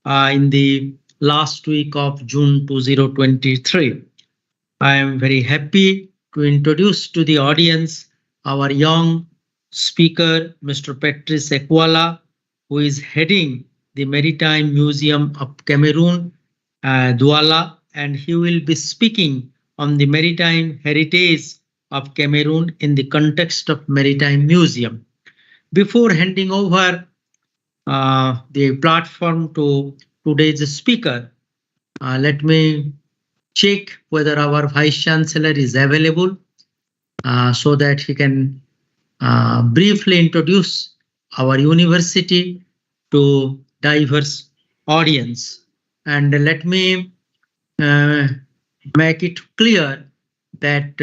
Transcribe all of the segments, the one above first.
in the last week of June 2023. I am very happy to introduce to the audience our young speaker, Mr. Patrice Ekwala, who is heading the Maritime Museum of Cameroon, Douala, and he will be speaking on the maritime heritage of Cameroon in the context of Maritime Museum. Before handing over the platform to today's speaker, let me check whether our Vice Chancellor is available so that he can briefly introduce our university to diverse audience. And let me make it clear that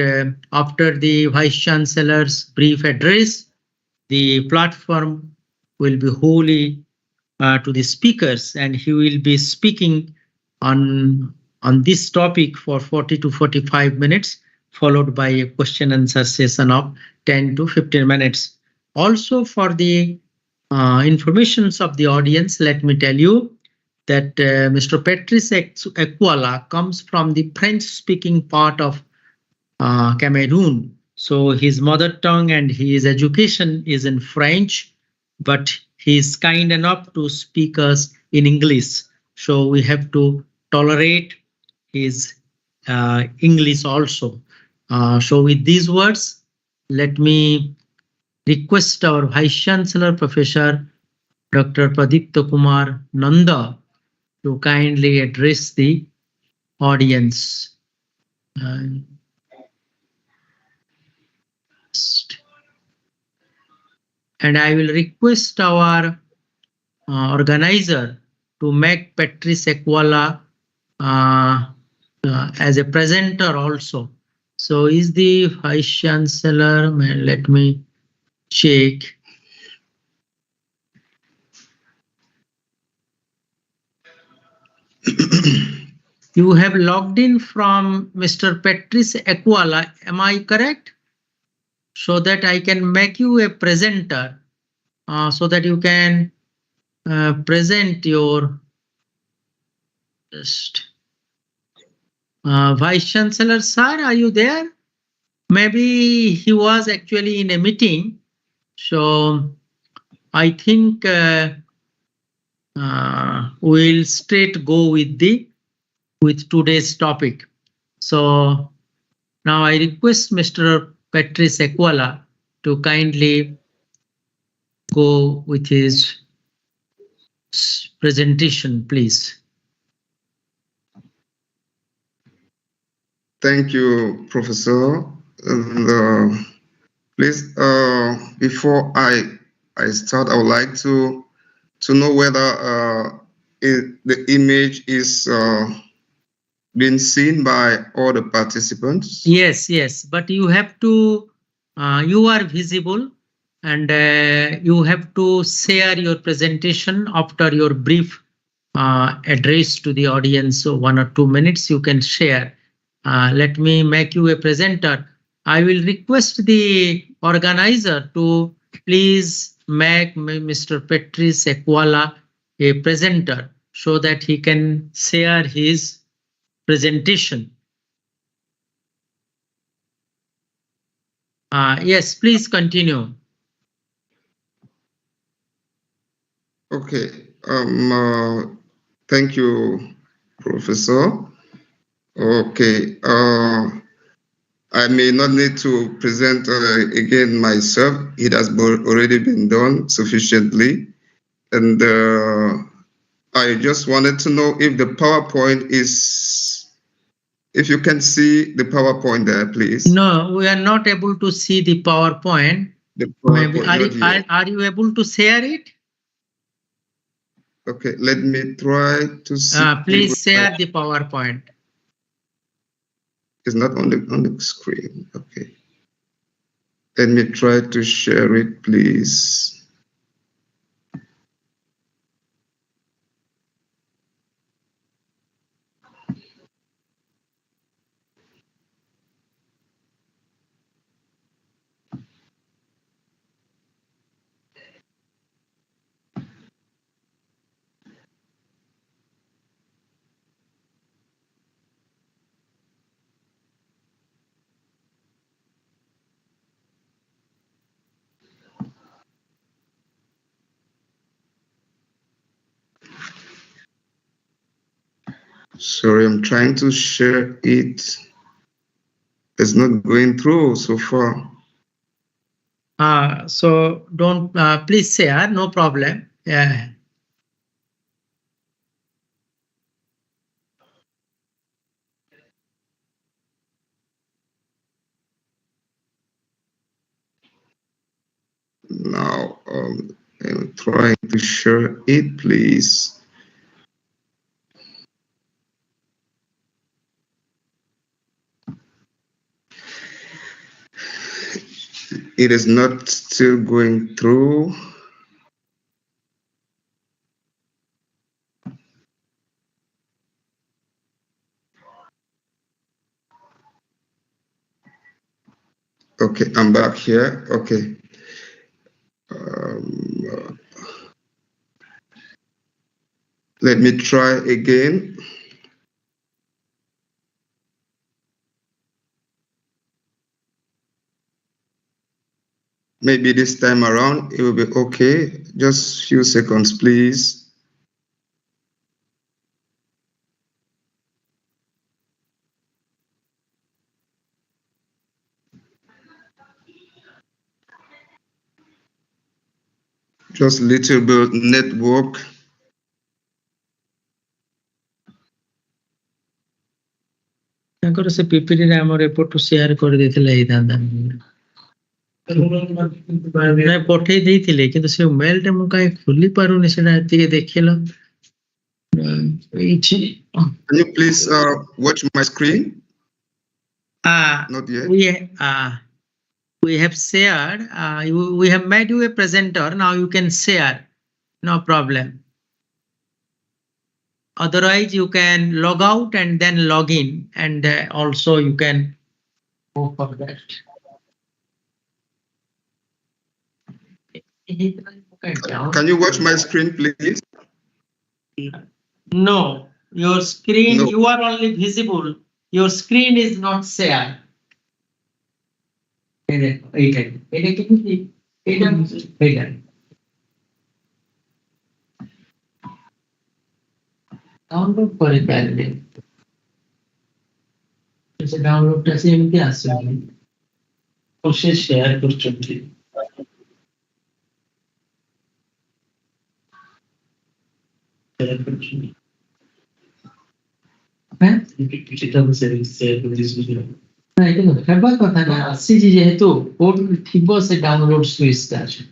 after the Vice Chancellor's brief address, the platform will be wholly to the speakers, and he will be speaking on this topic for 40 to 45 minutes, followed by a question and answer session of 10 to 15 minutes. Also, for the informations of the audience, let me tell you that Mr. Patrice Ekwala comes from the French-speaking part of Cameroon. So his mother tongue and his education is in French, but he is kind enough to speak us in English. So we have to tolerate his English also. So with these words, let me request our Vice Chancellor, Professor Dr. Pradipta Kumar Nanda, to kindly address the audience. And I will request our organizer to make Patrice Ekwala as a presenter also. So is the Vice Chancellor, let me check. You have logged in from Mr. Patrice Ekwala, am I correct? So that I can make you a presenter, so that you can present your Vice Chancellor, sir, are you there? Maybe he was actually in a meeting. So I think we'll straight go with today's topic. So now I request Mr. Patrice Ekwala to kindly go with his presentation, please. Thank you, Professor. And, please, before I start, I would like to know whether the image is being seen by all the participants. Yes, but you have to, you are visible, and you have to share your presentation after your brief address to the audience. So 1 or 2 minutes you can share. Let me make you a presenter. I will request the organizer to please make Mr. Patrice Ekwala a presenter so that he can share his presentation. Yes, please continue. Okay. Thank you, Professor. Okay. I may not need to present again myself. It has already been done sufficiently. And I just wanted to know if the PowerPoint is, if you can see the PowerPoint there, please. No, we are not able to see the PowerPoint. Maybe are you able to share it? Okay, let me try to see. Please share the PowerPoint. It's not on the screen. Okay. Let me try to share it, please. Sorry, I'm trying to share it. It's not going through so far. So don't please share, no problem. Yeah. Now, I'm trying to share it, please. It is not still going through. Okay, I'm back here. Okay. Let me try again. Maybe this time around it will be okay. Just a few seconds, please. Just a little bit network. ତାଙ୍କର ସେ PPT ରେ ଆମର ଏପଟୁ share କରିଦେଇଥିଲେ ହେଇଥାନ୍ତା। ନାଇଁ ପଠେଇ ଦେଇଥିଲେ କିନ୍ତୁ ସେ ମେଲ ଟା ମୁଁ କାହିଁ ଖୋଲି ପାରୁନି ସେଟା ଟିକେ ଦେଖିଲ ଏଇଠି। Can you please watch my screen? Not yet. We have shared. We have made you a presenter. Now you can share. No problem. Otherwise, you can log out and then log in, and also you can go for that. Can you watch my screen, please? No, your screen, No. you are only visible. Your screen is not shared. Download করে পারবে সে ডাউনলোডটা সেমতি আসবে ও সে share করছেন হ্যাঁ এটা বসে share করে দিয়েছিল না এটা হেবা কথা না আসছে যেহেতু কোড থিব সে ডাউনলোড সুইচটা আছে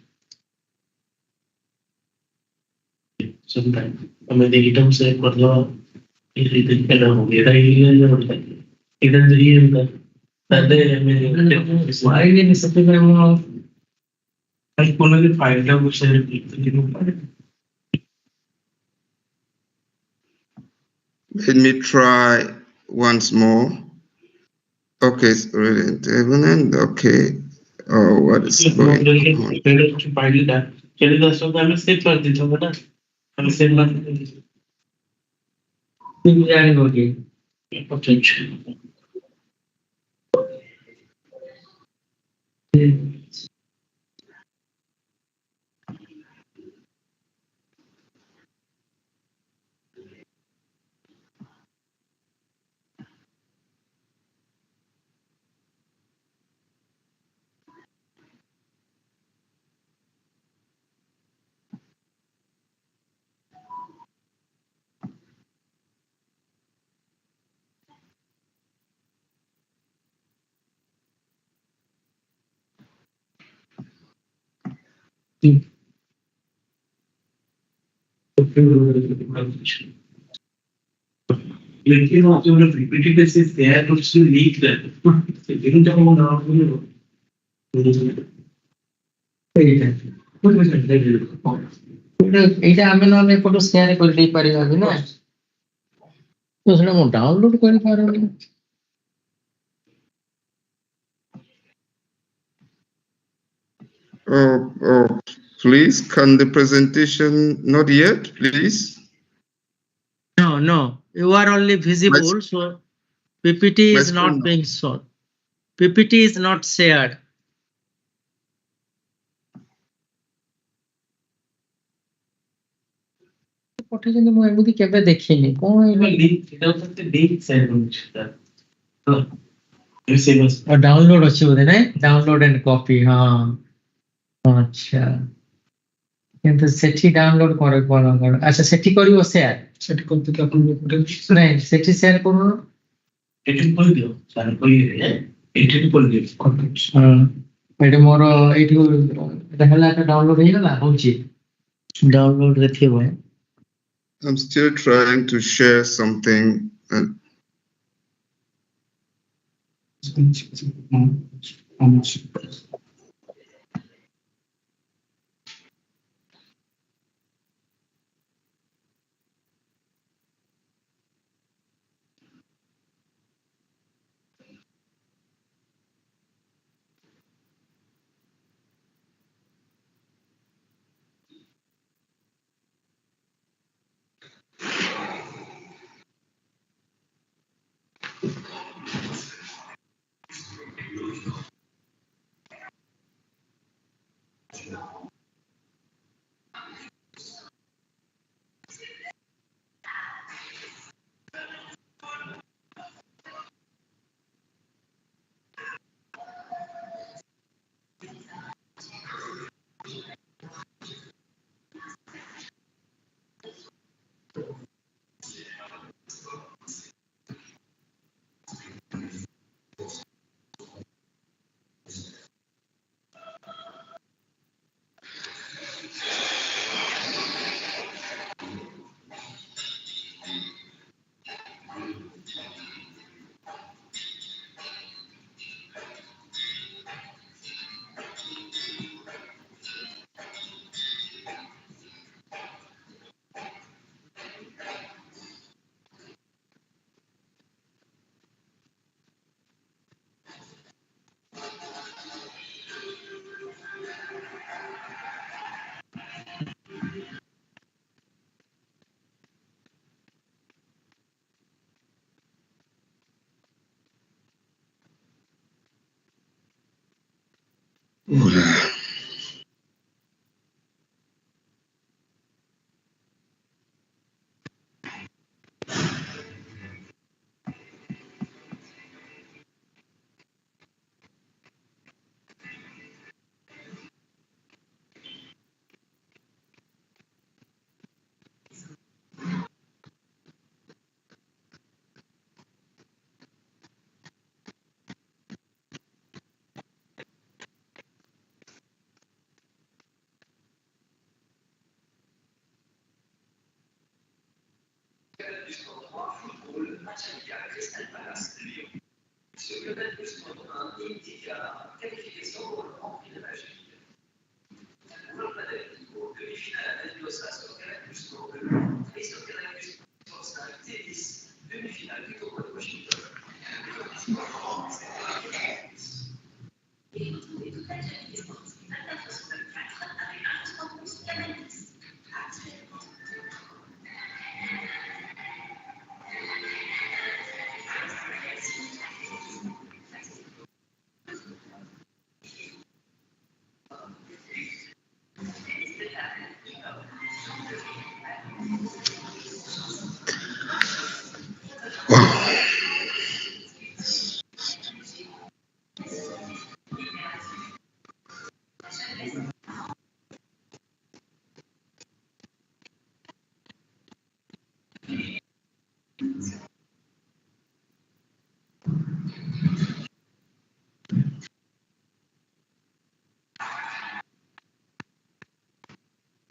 sometimes हमें देखिए से मतलब इसी तरीके का हो गया ये होता है इधर ये होता पहले हमें फाइल में सबसे पहले वो फाइल को लगे फाइल का वो share Let me try once more. Okay, it's already okay. Oh, what is going on? File का चलिए दोस्तों हमें सेव कर दीजिए बेटा हमें सेव कर दीजिए जाने होगी पोटेंशियल लेकिन वो जो PPT basis there to still leak that लेकिन जब वो ना बोलो এইটা আমি নলে ফটো শেয়ার করে দেই পারিবা কি না তো সেটা ମୁଁ ডাউনলোড କରି পারুনি Oh, please, can the presentation not yet, please? No, you are only visible, so PPT is not being shown. PPT is not shared. ପଠେଇଛନ୍ତି ମୁଁ ଏମିତି କେବେ ଦେଖିନି କଣ ଡାଉନଲୋଡ ଅଛି ବୋଧେ ନାଇଁ ଡାଉନଲୋଡ ଏଣ୍ଡ କପି ହଁ ଆଚ୍ଛା କିନ୍ତୁ ସେଠି ଡାଉନଲୋଡ କଣ ଆଚ୍ଛା ସେଠି କରିବ ସେୟାର ସେଠି କରିଦେଲେ ଆପଣ ନାଇଁ ସେଠି ସେୟାର କରୁନ ଏଠି କରିଦିଅ ସାର୍ କହିଲେ ଏଠି କରିଦିଅ ଏଠି ମୋର ଏଇଠି ଏଟା ହେଲା ଡାଉନଲୋଡ ହେଇଗଲା ହଉଛି ଡାଉନଲୋଡ ରେ ଥିବ I'm still trying to share something.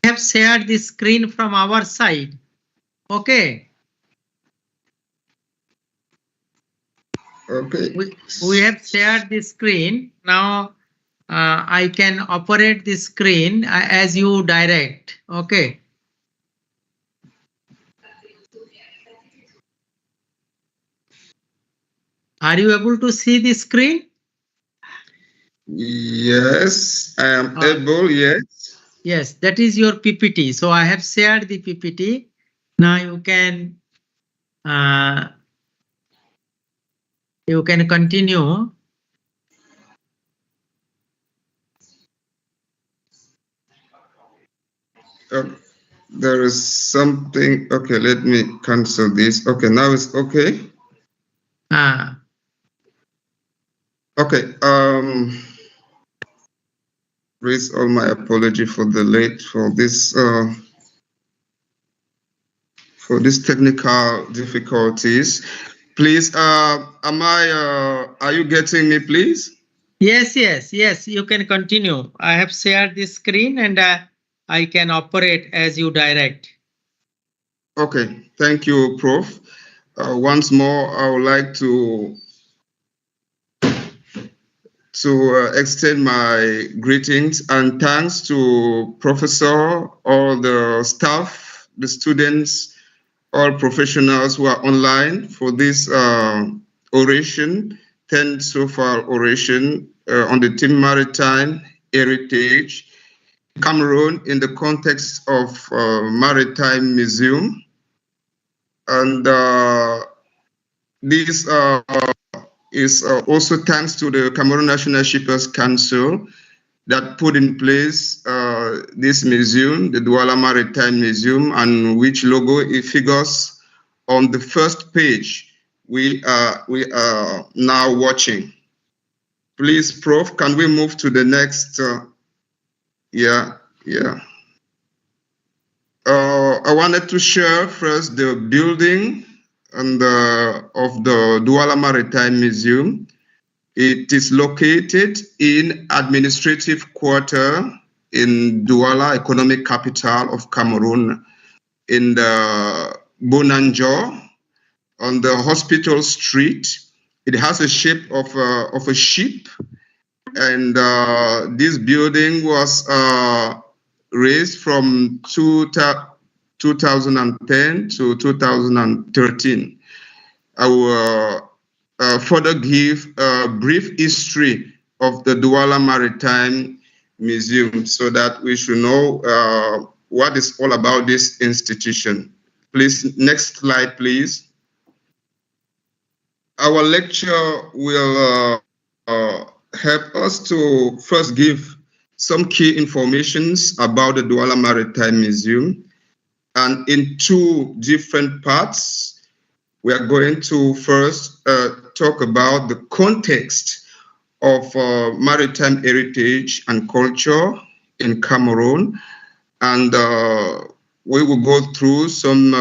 Have shared the screen from our side. Okay. Okay. We have shared the screen. Now I can operate the screen as you direct. Okay. Are you able to see the screen? Yes, I am able, yes. Yes, that is your PPT. So I have shared the PPT. Now you can continue. There is something. Okay, let me cancel this. Okay, now it's okay. Okay. Raise all my apology for the late for this technical difficulties. Please, are you getting me, please? Yes, you can continue. I have shared the screen and I can operate as you direct. Okay, thank you, Prof. Once more, I would like to extend my greetings and thanks to Professor, all the staff, the students, all professionals who are online for this oration, 10th SOAFAL oration on the theme Maritime Heritage, Cameroon in the context of Maritime Museum. And this is also thanks to the Cameroon National Shippers Council that put in place this museum, the Douala Maritime Museum, and which logo it figures on the first page we are now watching. Please, Prof, can we move to the next? I wanted to share first the building and of the Douala Maritime Museum. It is located in administrative quarter in Douala, economic capital of Cameroon, in the Bonanjo, on the Hospital Street. It has a shape of a ship, and this building was raised from 2010 to 2013. I will further give a brief history of the Douala Maritime Museum so that we should know what is all about this institution. Please, next slide, please. Our lecture will help us to first give some key informations about the Douala Maritime Museum. And in two different parts, we are going to first talk about the context of maritime heritage and culture in Cameroon. And we will go through some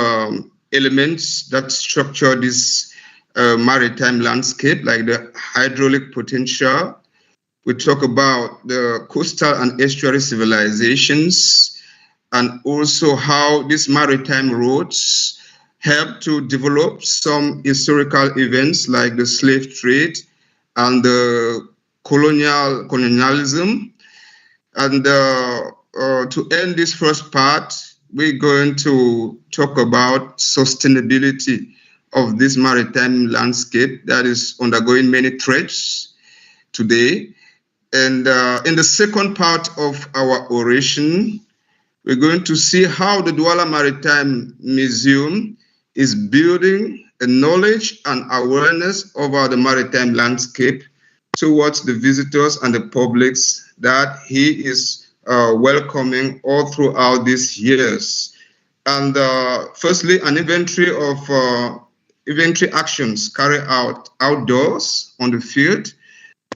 elements that structure this maritime landscape, like the hydraulic potential. We talk about the coastal and estuary civilizations, and also how these maritime routes help to develop some historical events like the slave trade and the colonialism. And to end this first part, we're going to talk about sustainability of this maritime landscape that is undergoing many threats today. And in the second part of our oration, we're going to see how the Douala Maritime Museum is building a knowledge and awareness over the maritime landscape towards the visitors and the publics that he is welcoming all throughout these years. And firstly, an inventory of inventory actions carried out outdoors on the field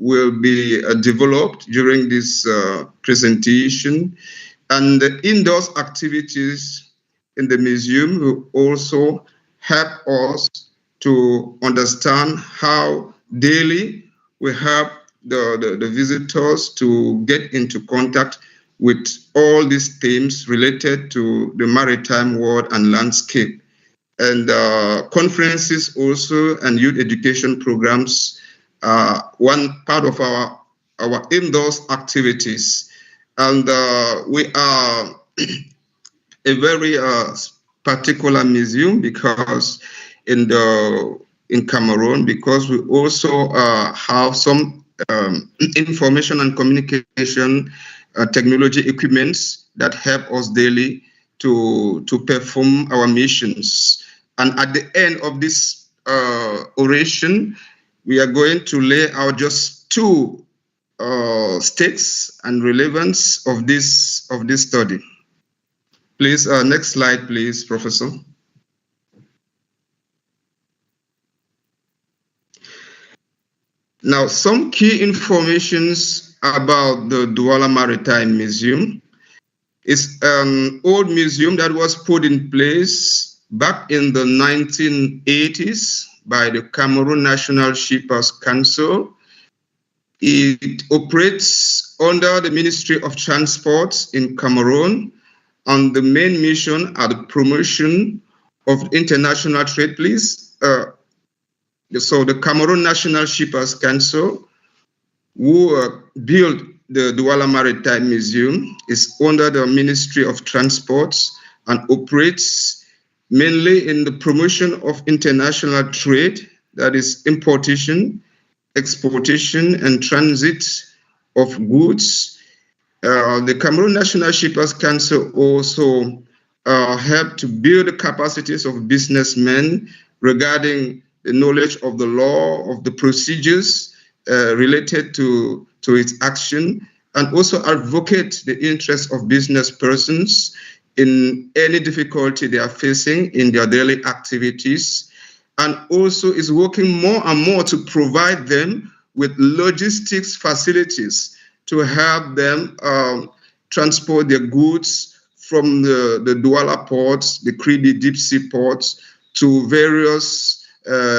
will be developed during this presentation. And the indoors activities in the museum will also help us to understand how daily we help the visitors to get into contact with all these themes related to the maritime world and landscape. And conferences also and youth education programs are one part of our indoors activities. And we are a very particular museum because in Cameroon, because we also have some information and communication technology equipments that help us daily to perform our missions. And at the end of this oration, we are going to lay out just two stakes and relevance of this study. Please, next slide, please, Professor. Now, some key informations about the Douala Maritime Museum. It's an old museum that was put in place back in the 1980s by the Cameroon National Shippers Council. It operates under the Ministry of Transport in Cameroon, and the main mission are the promotion of international trade, please. So the Cameroon National Shippers Council, who built the Douala Maritime Museum, is under the Ministry of Transport and operates mainly in the promotion of international trade, that is importation, exportation, and transit of goods. The Cameroon National Shippers Council also helped to build the capacities of businessmen regarding the knowledge of the law, of the procedures related to its action, and also advocate the interests of business persons in any difficulty they are facing in their daily activities, and also is working more and more to provide them with logistics facilities to help them transport their goods from the Douala ports, the Kribi deep sea ports, to various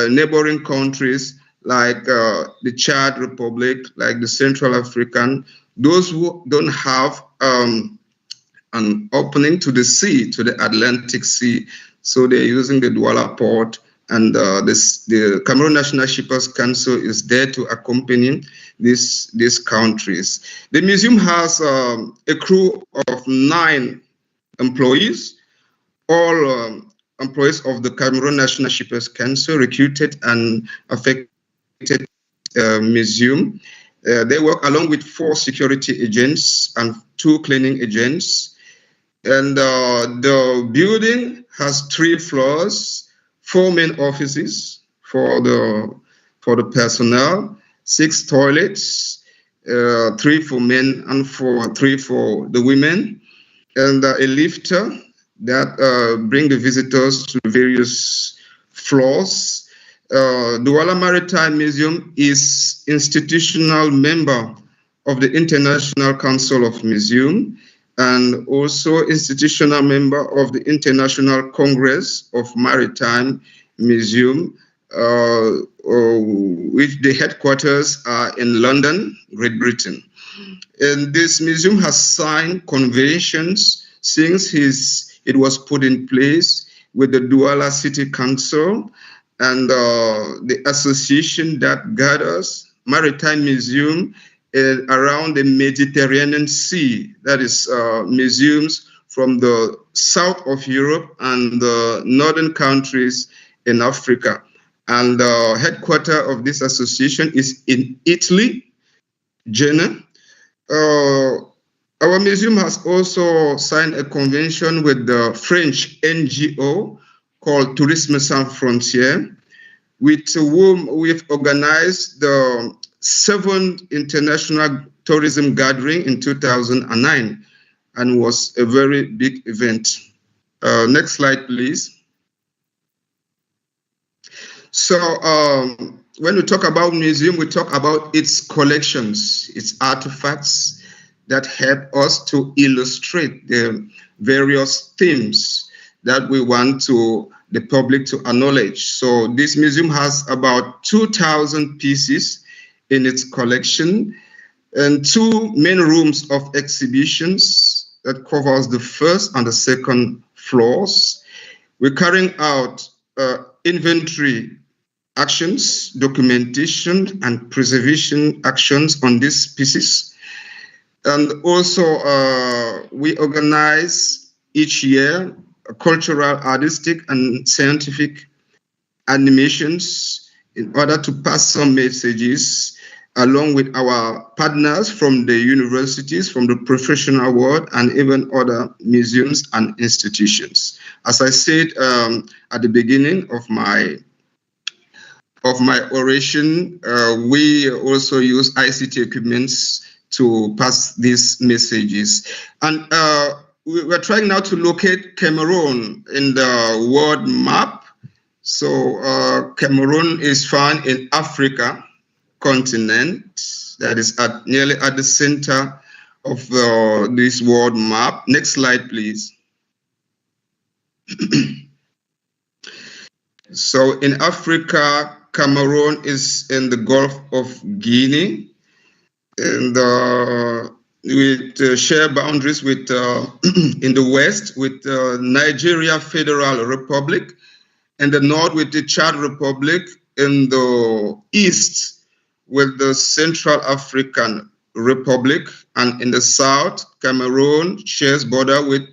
neighboring countries like the Chad Republic, like the Central African, those who don't have an opening to the sea, to the Atlantic Sea. So they're using the Douala port, and the Cameroon National Shippers Council is there to accompany these countries. The museum has a crew of 9 employees, all employees of the Cameroon National Shippers Council, recruited and affected museum. They work along with 4 security agents and 2 cleaning agents. And the building has 3 floors, 4 main offices for the personnel, 6 toilets, 3 for men and 3 for the women, and a lifter that bring the visitors to various floors. Douala Maritime Museum is institutional member of the International Council of Museums, and also institutional member of the International Congress of Maritime Museum, which the headquarters are in London, Great Britain. And this museum has signed conventions since it was put in place with the Douala City Council and the association that gathers maritime museum around the Mediterranean Sea, that is museums from the south of Europe and the northern countries in Africa. And the headquarters of this association is in Italy, Genoa. Our museum has also signed a convention with the French NGO called Tourisme Sans Frontières, with whom we've organized the 7th International Tourism Gathering in 2009, and was a very big event. Next slide, please. So when we talk about museum, we talk about its collections, its artifacts that help us to illustrate the various themes that we want the public to acknowledge. So this museum has about 2,000 pieces in its collection, and 2 main rooms of exhibitions that covers the first and the second floors. We're carrying out inventory actions, documentation, and preservation actions on these pieces. And also we organize each year cultural, artistic, and scientific animations in order to pass some messages along with our partners from the universities, from the professional world, and even other museums and institutions. As I said at the beginning of my oration, we also use ICT equipments to pass these messages. And we're trying now to locate Cameroon in the world map. So Cameroon is found in Africa continent, that is nearly at the center of this world map. Next slide, please. So in Africa, Cameroon is in the Gulf of Guinea, and share boundaries with in the west with Nigeria Federal Republic, in the north with the Chad Republic, in the east with the Central African Republic, and in the south, Cameroon shares border with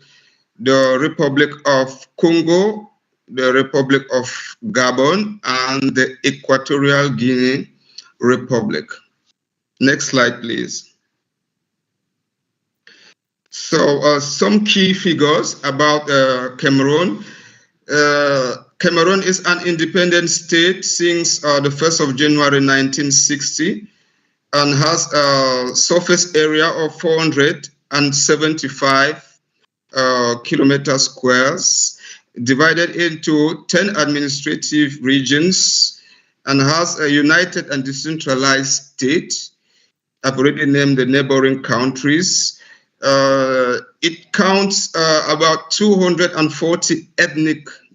the Republic of Congo, the Republic of Gabon, and the Equatorial Guinea Republic. Next slide, please. So some key figures about Cameroon. Cameroon is an independent state since the 1st of January 1960 and has a surface area of 475 kilometer squares, divided into 10 administrative regions, and has a united and decentralized state. I've already named the neighboring countries. It counts about 240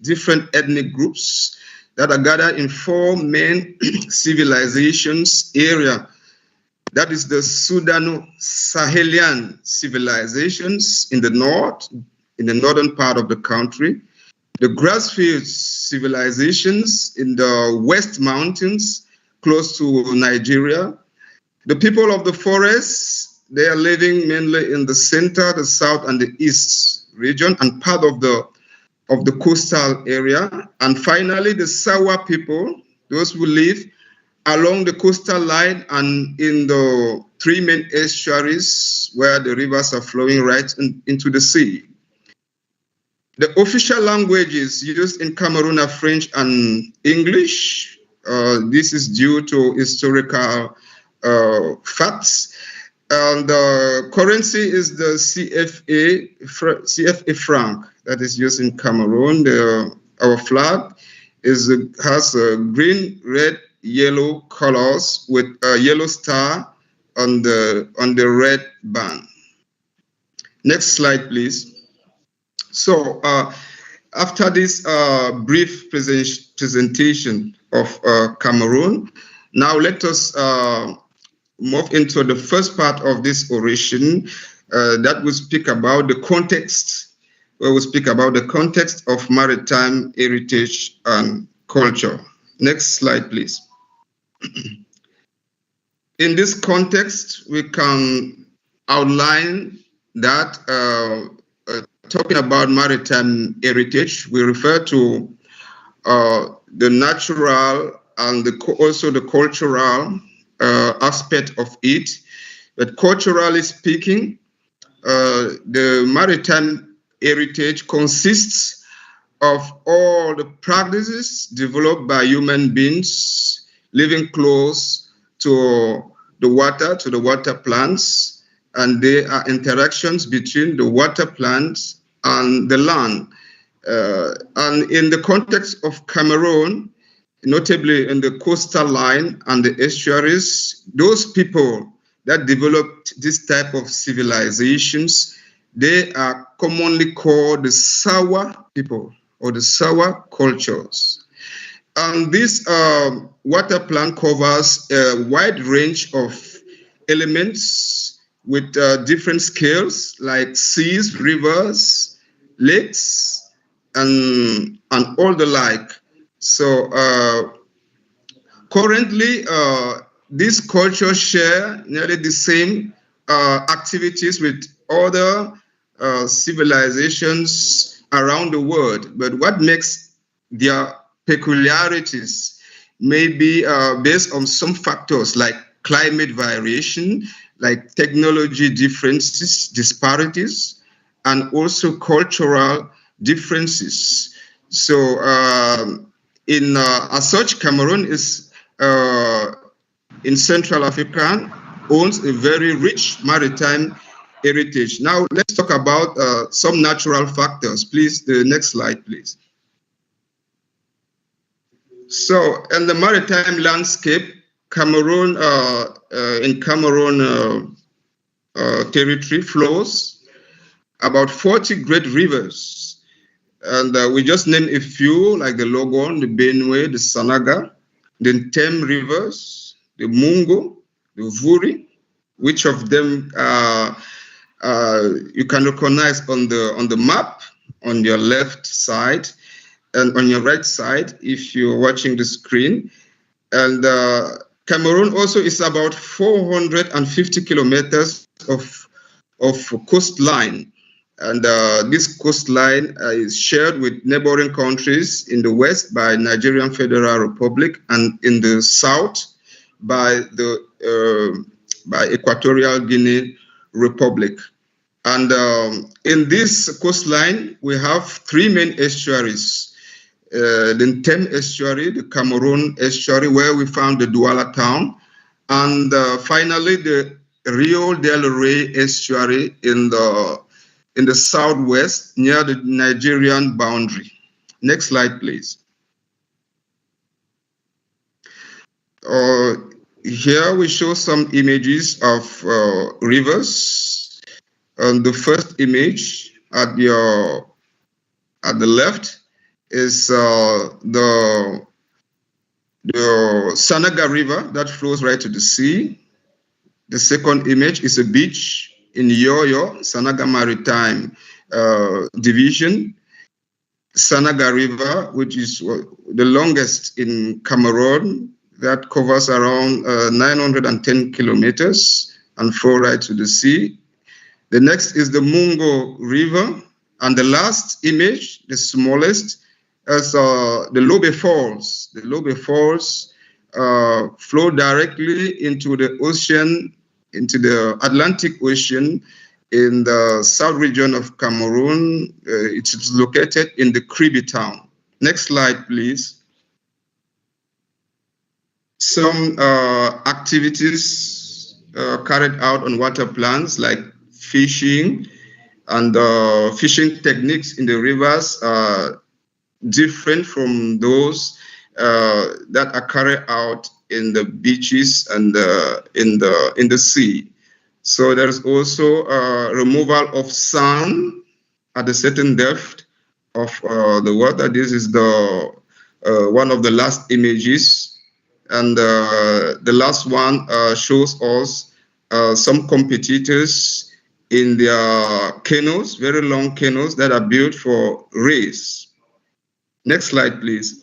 different ethnic groups that are gathered in 4 main civilizations area. That is the Sudano-Sahelian civilizations in the north, in the northern part of the country, the grassfield civilizations in the West Mountains, close to Nigeria. The people of the forests, they are living mainly in the center, the south, and the east region, and part of the coastal area. And finally, the Sawa people, those who live along the coastal line and in the 3 main estuaries where the rivers are flowing right into the sea. The official languages used in Cameroon are French and English. This is due to historical facts. And the currency is the CFA franc that is used in Cameroon. Our flag has green, red, yellow colors with a yellow star on the red band. Next slide, please. So after this brief presentation of Cameroon, now let us move into the first part of this oration that will speak about the context, where we speak about the context of maritime heritage and culture. Next slide, please. In this context, we can outline that talking about maritime heritage, we refer to the natural and also the cultural aspect of it. But culturally speaking, the maritime heritage consists of all the practices developed by human beings living close to the water plants, and there are interactions between the water plants and the land. And in the context of Cameroon, notably in the coastal line and the estuaries, those people that developed this type of civilizations, they are commonly called the Sawa people or the Sawa cultures. And this water plant covers a wide range of elements with different scales like seas, rivers, lakes, and all the like. So currently, these cultures share nearly the same activities with other civilizations around the world. But what makes their peculiarities may be based on some factors like climate variation, like technology differences, disparities, and also cultural differences. So as such, Cameroon is in Central Africa owns a very rich maritime heritage. Now, let's talk about some natural factors. Please, the next slide, please. So, in the maritime landscape, Cameroon, in Cameroon territory flows about 40 great rivers. And we just named a few, like the Logon, the Benue, the Sanaga, the Tem rivers, the Mungo, the Vuri, which of them you can recognize on the map on your left side and on your right side if you're watching the screen. And Cameroon also is about 450 kilometers of coastline. And this coastline is shared with neighboring countries in the west by Nigerian Federal Republic and in the south by Equatorial Guinea Republic. And in this coastline, we have three main estuaries. The Tem estuary, the Cameroon estuary, where we found the Douala town, and finally the Rio del Rey estuary in the southwest near the Nigerian boundary. Next slide, please. Here we show some images of rivers. The first image at the left is the Sanaga River that flows right to the sea. The second image is a beach in Yoyo, Sanaga Maritime Division. Sanaga River, which is the longest in Cameroon, that covers around 910 kilometers and flows right to the sea. The next is the Mungo River. And the last image, the smallest, is the Lobe Falls. The Lobe Falls flow directly into the ocean, into the Atlantic Ocean in the south region of Cameroon. It is located in the Kribi town. Next slide, please. Some activities carried out on water plans like fishing, and fishing techniques in the rivers are different from those that are carried out in the beaches and in the sea. So there's also removal of sand at a certain depth of the water. This is the one of the last images, and the last one shows us some competitors in their canoes, very long canoes that are built for race. Next slide, please.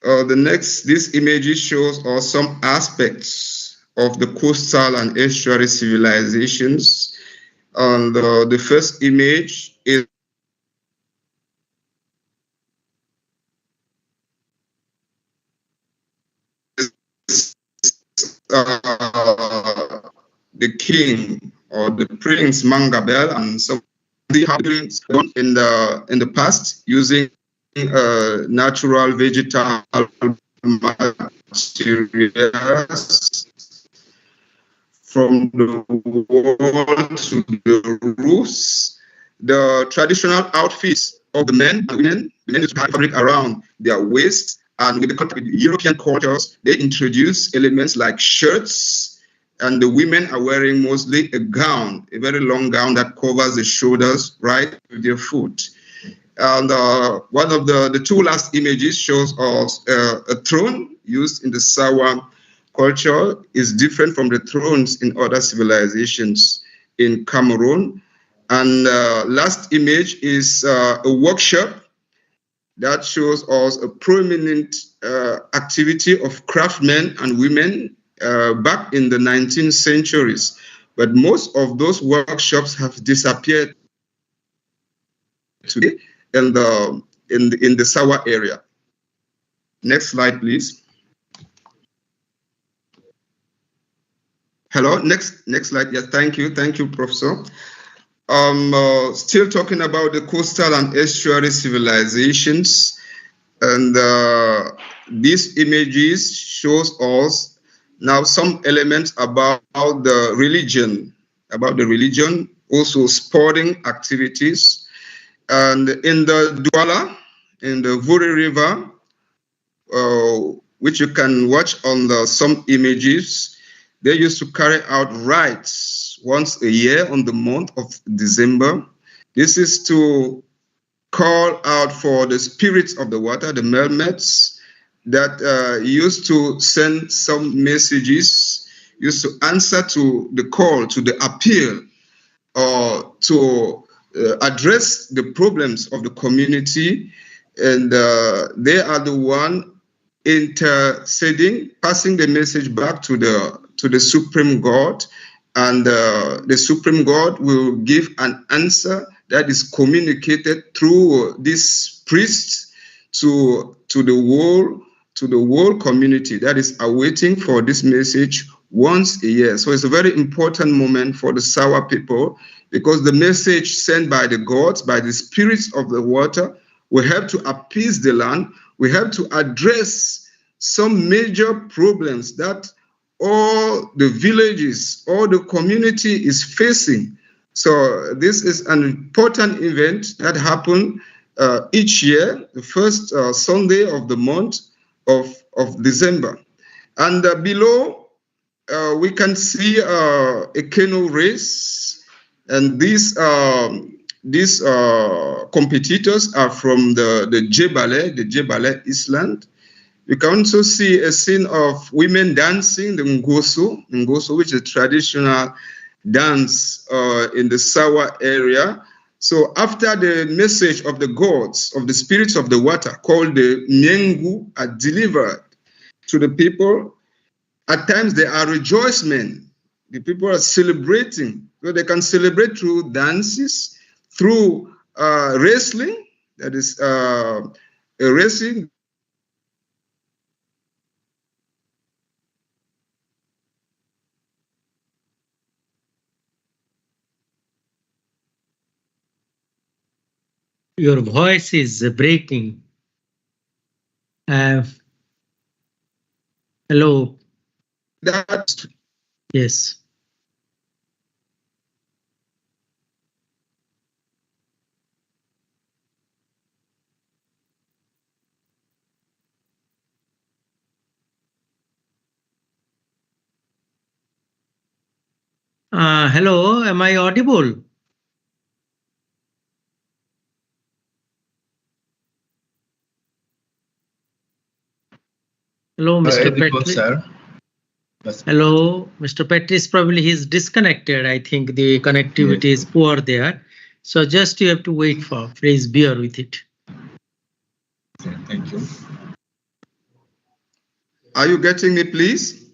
This image shows us some aspects of the coastal and estuary civilizations. And the first image is the king or the Prince Mangabel, and some in the past using natural vegetal materials from the wall to the roofs. The traditional outfits of the men and women used to have fabric around their waists, and with the contact with European cultures, they introduce elements like shirts, and the women are wearing mostly a gown, a very long gown that covers the shoulders right to their foot. And one of the two last images shows us a throne used in the Sawa culture is different from the thrones in other civilizations in Cameroon. And last image is a workshop that shows us a prominent activity of craftsmen and women back in the 19th centuries. But most of those workshops have disappeared today in the Sawa area. Next slide, please. Hello, next slide. Yes, thank you, Professor. Still talking about the coastal and estuary civilizations, and these images shows us Now, some elements about the religion, also sporting activities. And in the Douala, in the Vuri River, which you can watch on some images, they used to carry out rites once a year on the month of December. This is to call out for the spirits of the water, the mermaids, that used to send some messages, used to answer to the call, to the appeal, or to address the problems of the community. And they are the one interceding, passing the message back to the Supreme God, and the Supreme God will give an answer that is communicated through these priests to the whole community that is awaiting for this message once a year. So it's a very important moment for the Sawa people, because the message sent by the gods, by the spirits of the water, will help to appease the land. We have to address some major problems that all the villages, all the community is facing. So this is an important event that happens each year, the first Sunday of the month of December. And below, we can see a canoe race, and these competitors are from the Jebale Island. You can also see a scene of women dancing the Ngoso, which is a traditional dance in the Sawa area. So after the message of the gods, of the spirits of the water, called the Miengu, are delivered to the people, at times there are rejoicement. The people are celebrating. So they can celebrate through dances, through wrestling, that is racing. Your voice is breaking. Hello. Yes. Hello, am I audible? Hello, Mr. Petri. Hello, Mr. Petri is probably he's disconnected. I think the connectivity is poor there. So just you have to wait for. Please bear with it. Thank you. Are you getting it, please?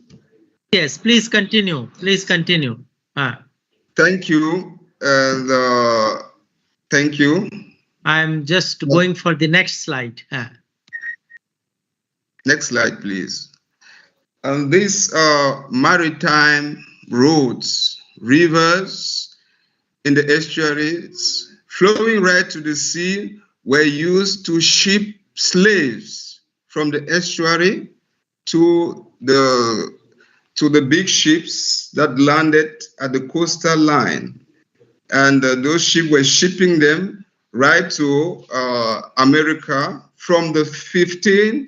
Yes, please continue. Please continue. Thank you. And thank you. I'm just going for the next slide. Next slide, please. And these maritime roads, rivers in the estuaries, flowing right to the sea, were used to ship slaves from the estuary to the big ships that landed at the coastal line. And those ships were shipping them right to America from the 15th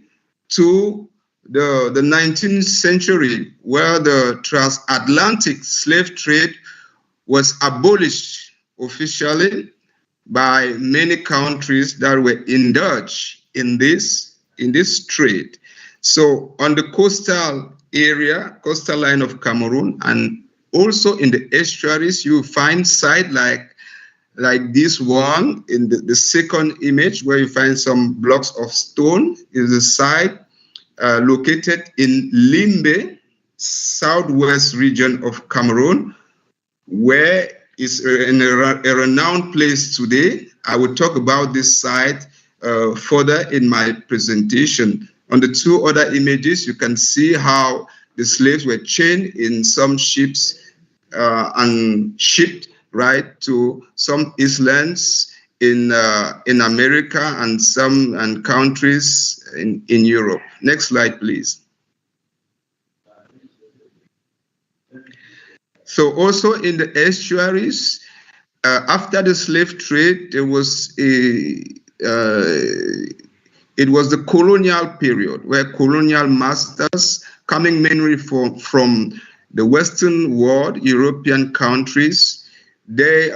to the 19th century, where the transatlantic slave trade was abolished officially by many countries that were indulged in this trade. So on the coastal line of Cameroon, and also in the estuaries, you find sites like this one in the second image, where you find some blocks of stone, is a site located in Limbe, southwest region of Cameroon, where is a renowned place today. I will talk about this site further in my presentation. On the two other images, you can see how the slaves were chained in some ships and shipped right to some islands in America and countries in Europe. Next slide, please. So also in the estuaries, after the slave trade, there was it was the colonial period where colonial masters coming mainly from the Western world, European countries, they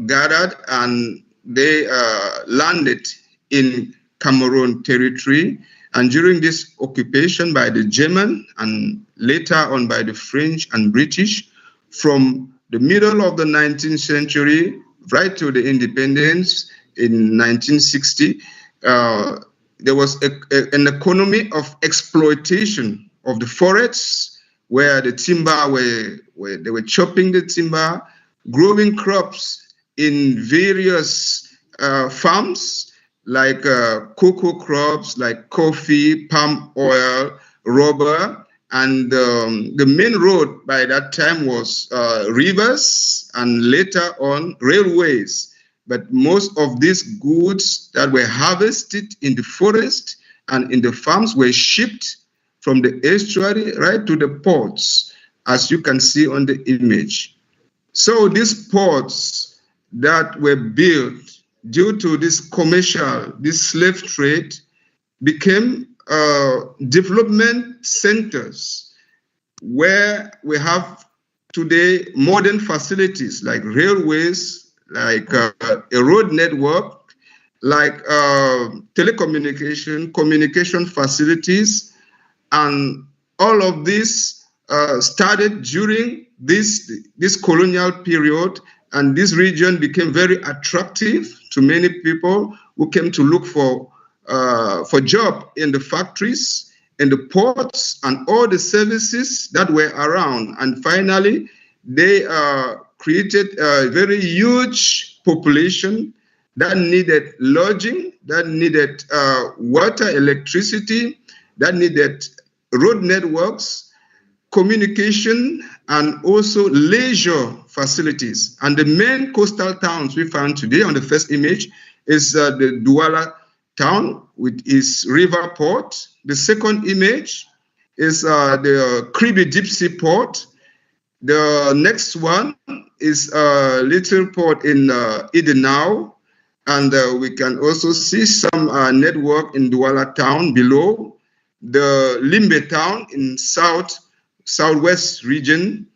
gathered and they landed in Cameroon territory. And during this occupation by the German and later on by the French and British, from the middle of the 19th century right to the independence in 1960, there was an economy of exploitation of the forests, where the timber where they were chopping the timber, growing crops in various farms like cocoa crops, like coffee, palm oil, rubber, and the main road by that time was rivers and later on railways. But most of these goods that were harvested in the forest and in the farms were shipped from the estuary right to the ports, as you can see on the image. So these ports that were built due to this slave trade, became development centers where we have today modern facilities like railways, like a road network, like telecommunication, communication facilities, and all of this started during this colonial period, and this region became very attractive to many people who came to look for job in the factories, in the ports, and all the services that were around. And finally, they created a very huge population that needed lodging, that needed water, electricity, that needed road networks, communication, and also leisure facilities. And the main coastal towns we found today on the first image is the Douala town with its river port. The second image is the Kribi Deep Sea port. The next one is a little port in Idenau, and we can also see some network in Douala town below. The Limbe town in southwest region,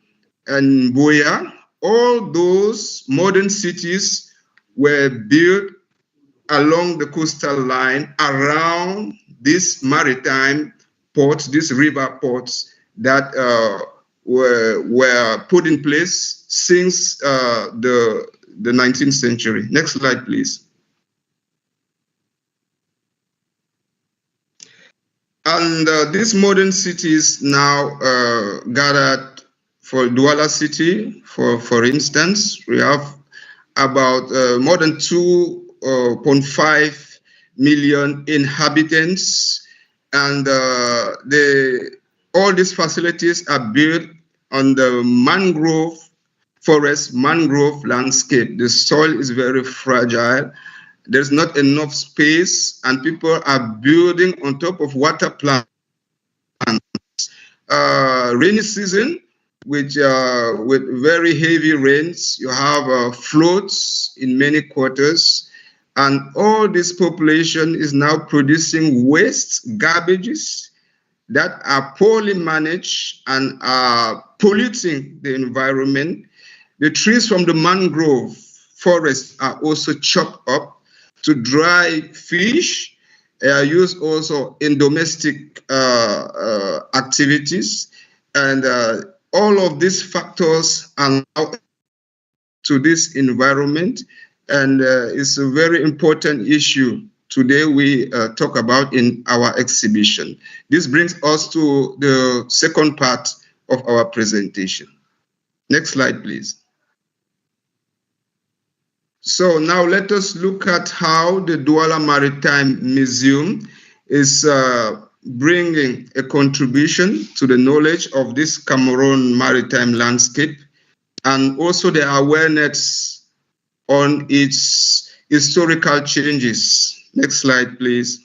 and Buea. All those modern cities were built along the coastal line around these maritime ports, these river ports that were put in place since the 19th century. Next slide, please. And these modern cities now gathered for Douala city, for instance, we have about more than 2.5 million inhabitants, and all these facilities are built on the mangrove forest, mangrove landscape. The soil is very fragile. There's not enough space, and people are building on top of water plants. Rainy season, with very heavy rains, you have floods in many quarters, and all this population is now producing waste, garbages that are poorly managed and are polluting the environment. The trees from the mangrove forest are also chopped up to dry fish, used also in domestic activities, and all of these factors are now to this environment, and it's a very important issue today we talk about in our exhibition. This brings us to the second part of our presentation. Next slide, please. So now let us look at how the Douala Maritime Museum is bringing a contribution to the knowledge of this Cameroon maritime landscape, and also the awareness on its historical changes. Next slide, please.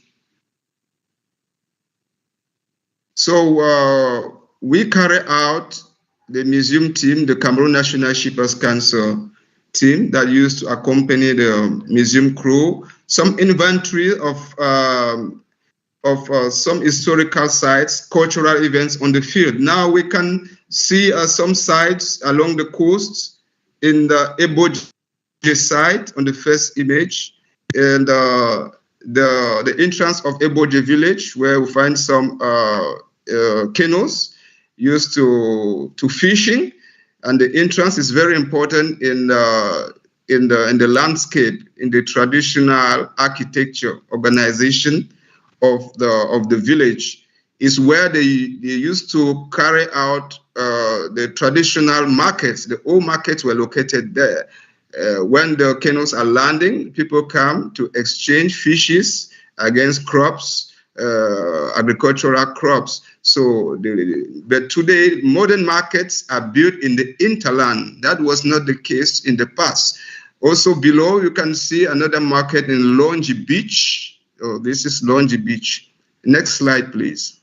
So we carry out the museum team, the Cameroon National Shippers Council team that used to accompany the museum crew, some inventory of some historical sites, cultural events on the field. Now we can see some sites along the coast in the Eboje site on the first image, and the entrance of Eboje village, where we find some canoes used to fishing, and the entrance is very important in the landscape, in the traditional architecture organization of the village. Is where they used to carry out the traditional markets. The old markets were located there. When the canoes are landing, people come to exchange fishes against crops, agricultural crops. So, but today, modern markets are built in the hinterland. That was not the case in the past. Also below, you can see another market in Longi Beach. Oh, this is Longi Beach. Next slide, please.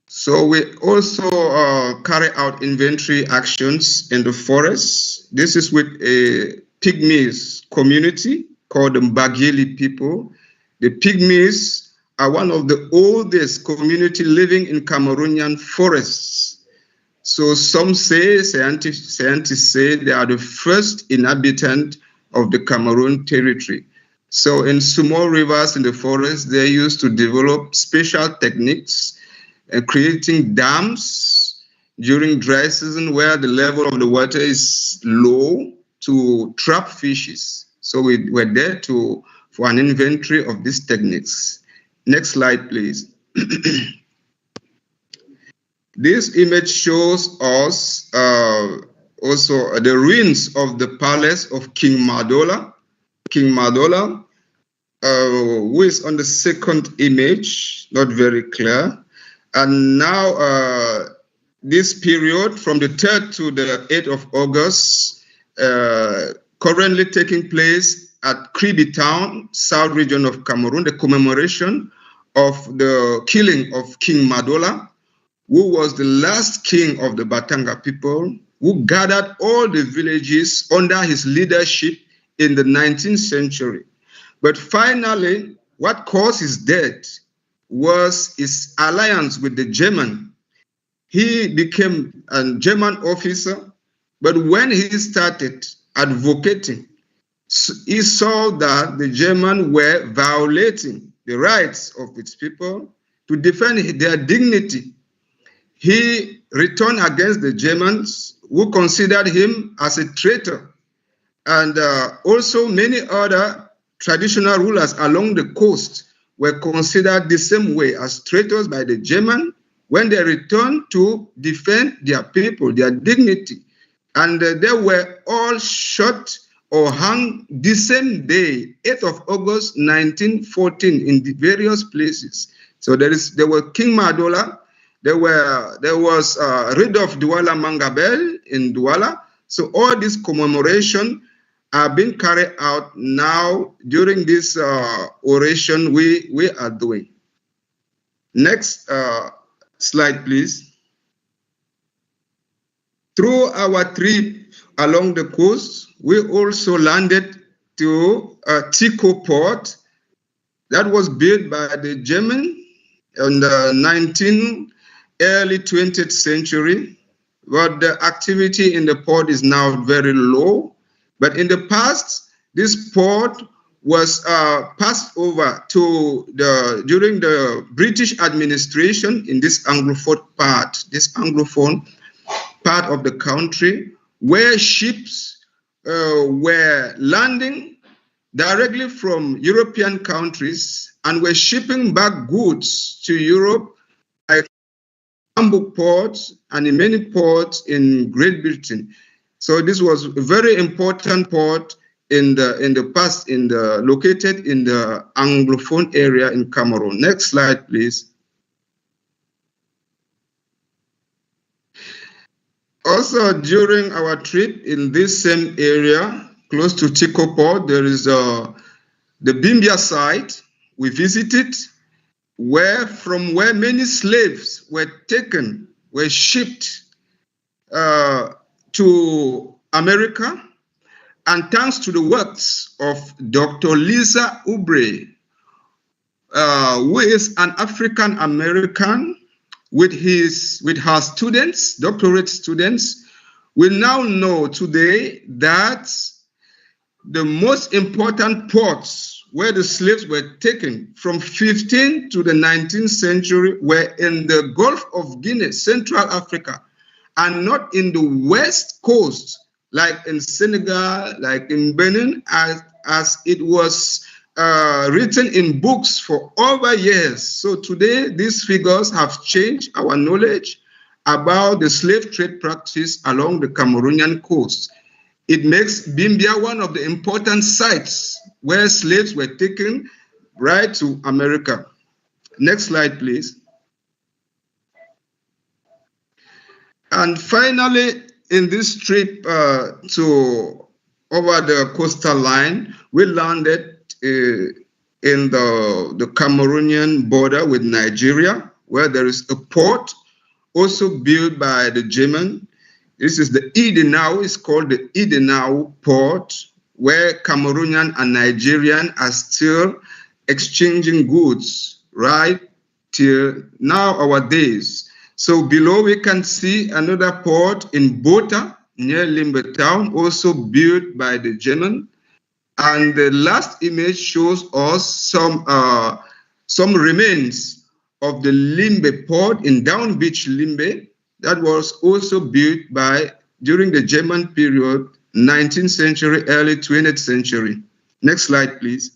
So we also carry out inventory actions in the forest. This is with a Pygmies community called the Mbagyeli people. The Pygmies are one of the oldest community living in Cameroonian forests. So some say, scientists say, they are the first inhabitant of the Cameroon territory. So in small rivers in the forest, they used to develop special techniques, creating dams during dry season where the level of the water is low to trap fishes. So we were there for an inventory of these techniques. Next slide, please. This image shows us also the ruins of the palace of King Madola. King Madola, who is on the second image, not very clear. And now this period from the 3rd to the 8th of August, currently taking place at Kribi town, south region of Cameroon, the commemoration of the killing of King Madola, who was the last king of the Batanga people, who gathered all the villages under his leadership in the 19th century. But finally, what caused his death was his alliance with the German. He became a German officer, but when he started advocating, he saw that the Germans were violating the rights of its people to defend their dignity. He returned against the Germans, who considered him as a traitor. And also many other traditional rulers along the coast were considered the same way as traitors by the German when they returned to defend their people, their dignity. And they were all shot or hung the same day, 8th of August 1914, in the various places. So there were King Madola, there was Ridolf Douala Mangabel in Douala. So all this commemoration are being carried out now during this oration we are doing. Next slide, please. Through our trip along the coast, we also landed to Tico port that was built by the German in the early 20th century, but the activity in the port is now very low. But in the past, this port was passed over to during the British administration in this Anglophone part of the country, where ships were landing directly from European countries and were shipping back goods to Europe, like Hamburg ports and in many ports in Great Britain. So this was a very important port in the past, located in the Anglophone area in Cameroon. Next slide, please. Also, during our trip in this same area, close to Tico Port, there is the Bimbia site we visited. from where many slaves were taken, were shipped to America. And thanks to the works of Dr. Lisa Oubre, who is an African American with her students, doctorate students, we now know today that the most important ports where the slaves were taken from 15th to the 19th century were in the Gulf of Guinea, Central Africa, and not in the West Coast, like in Senegal, like in Benin, as it was written in books for over years. So today, these figures have changed our knowledge about the slave trade practice along the Cameroonian coast. It makes Bimbia one of the important sites where slaves were taken right to America. Next slide, please. And finally, in this trip over the coastal line, we landed in the Cameroonian border with Nigeria, where there is a port also built by the German. This is the Idenau. It's called the Idenau port, where Cameroonian and Nigerian are still exchanging goods right till now our days. So below we can see another port in Bota near Limbe town, also built by the German. And the last image shows us some remains of the Limbe port in Down Beach, Limbe, that was also built during the German period, 19th century, early 20th century. Next slide, please.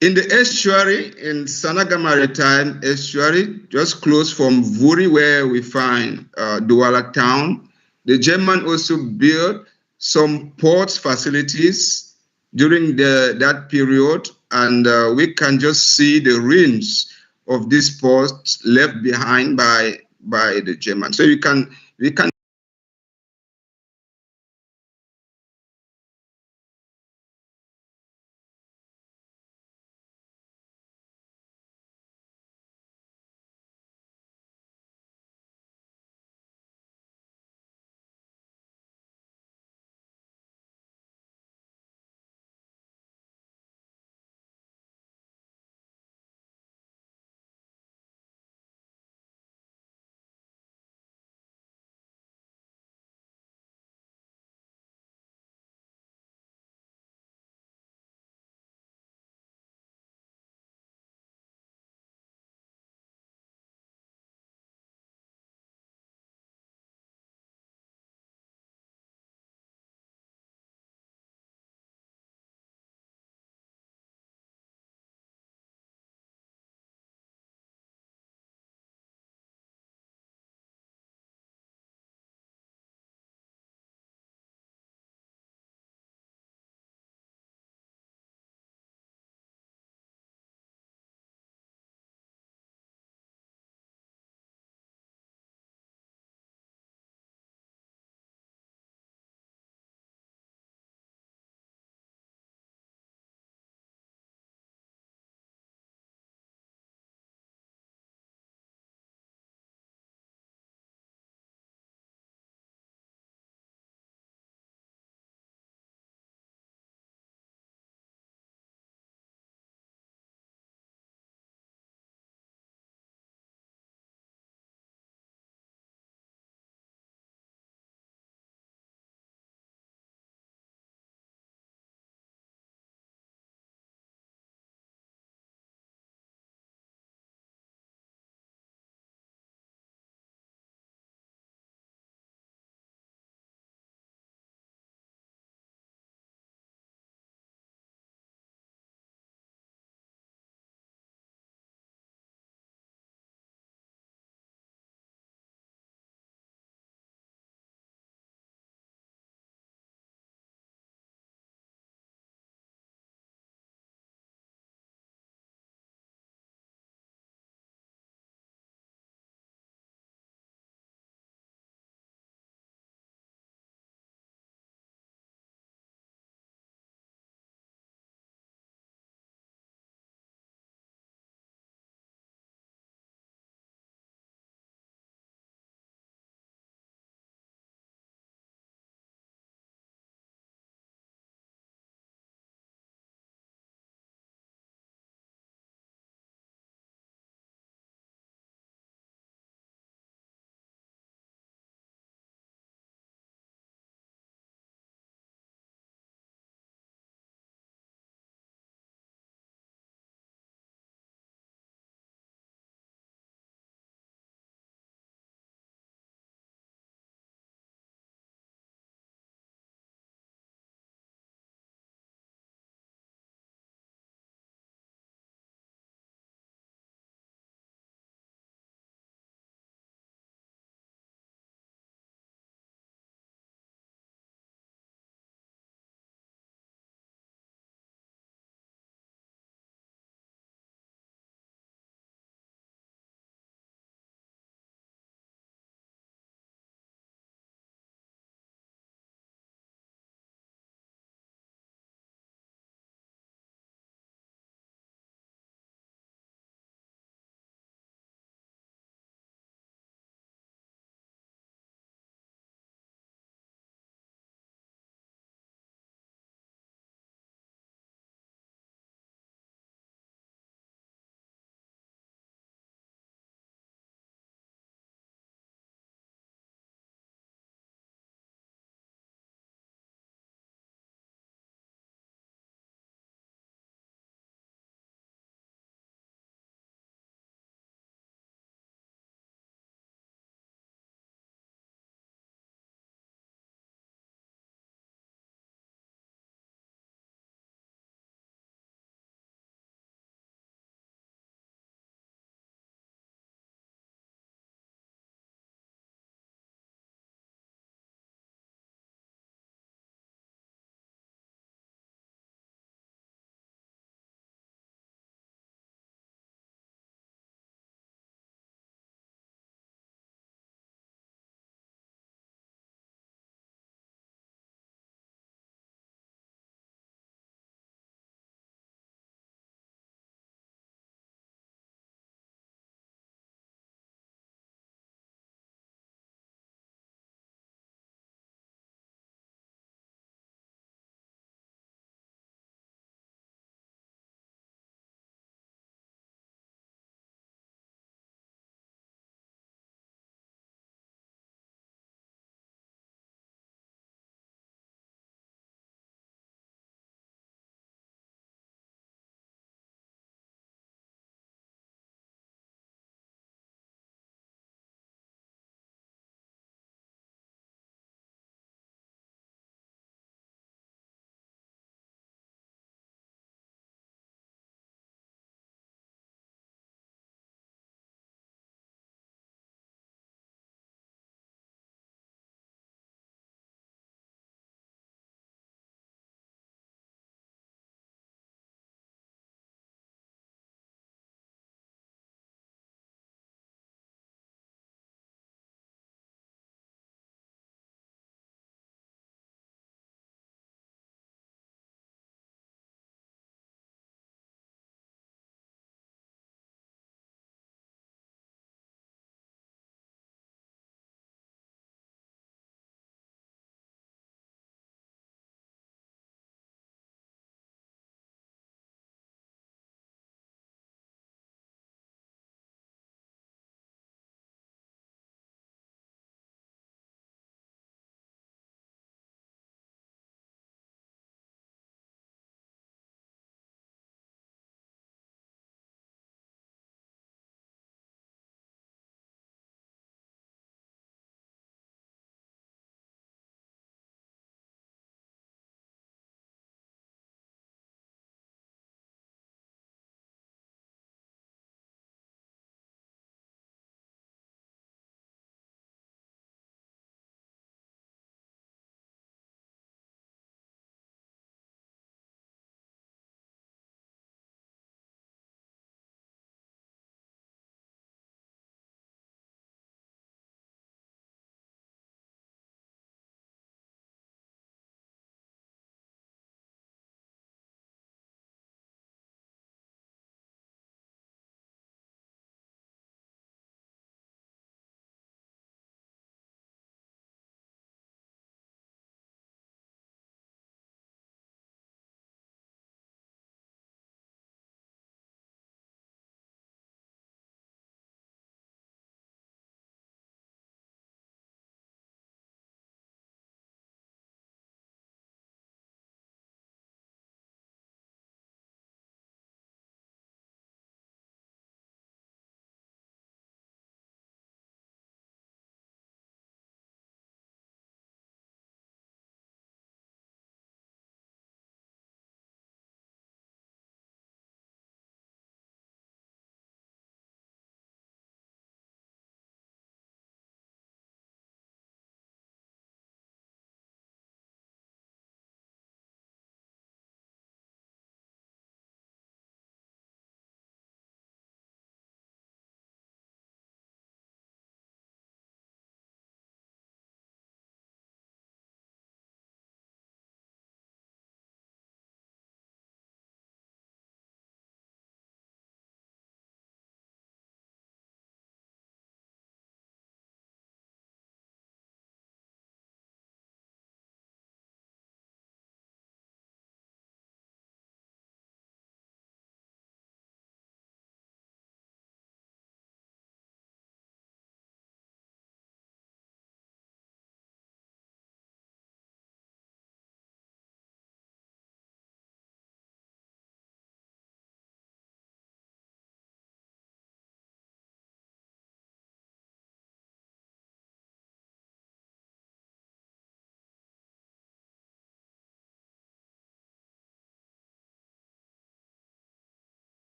In the estuary, in Sanaga Maritime estuary, just close from Vuri, where we find Douala town, the German also built some port facilities during that period, and we can just see the ruins of these ports left behind by the Germans. So we can